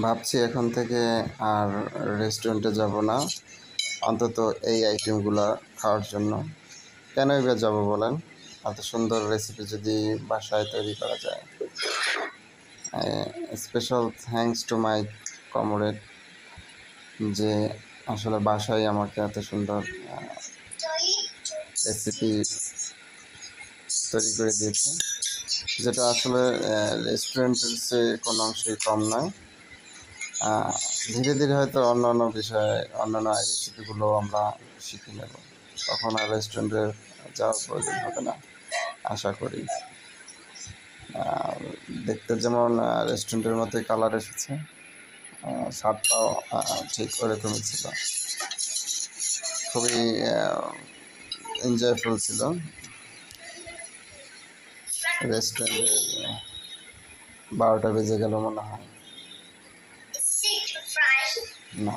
ভাবছি এখন থেকে আর রেস্টুরেন্টে যাব না, অন্তত এই আইটেমগুলো খাওয়ার জন্য। কেনই বা যাবো বলেন? এত সুন্দর রেসিপি যদি বাসায় তৈরি করা যায়। Special thanks to my comrade, যে আসলে বাসায় আমাকে এত সুন্দর রেসিপি তৈরি করে দিয়েছে, যেটা আসলে রেস্টুরেন্টের চেয়ে কোনো অংশেই কম নয়। ধীরে ধীরে হয়তো অন্যান্য বিষয়ে অন্যান্য রেসিপিগুলো আমরা শিখে নেব, তখন আর রেস্টুরেন্টে যাওয়ার প্রয়োজন হবে না আশা করি। দেখতে যেমন রেস্টুরেন্টের মতোই কালার এসেছে, স্বাদটাও ঠিক ওরকমই ছিল। খুবই এনজয়ফুল ছিল রেস্টুরেন্টে। 12টা বেজে গেল মনে হয়। না,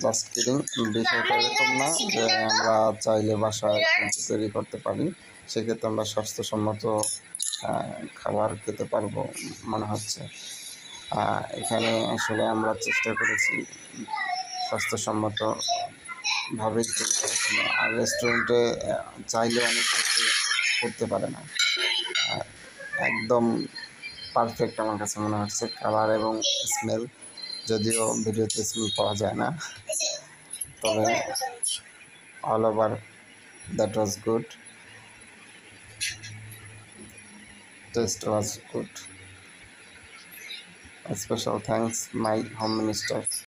জাস্ট কিডিং। বিষয়টা এরকম না যে আমরা চাইলে বাসায় তৈরি করতে পারি, সেক্ষেত্রে আমরা স্বাস্থ্যসম্মত খাবার খেতে পারবো মনে হচ্ছে। এখানে আসলে আমরা চেষ্টা করেছি স্বাস্থ্যসম্মত ভাবে তৈরি করার জন্য। আর রেস্টুরেন্টে চাইলে অনেক কিছু করতে পারে না। একদম পারফেক্ট আমার কাছে মনে হচ্ছে কালার এবং স্মেল, যদিও ভিডিওতে স্মেল পাওয়া যায় না, তবে all over that was good, taste was good. A special thanks my home minister.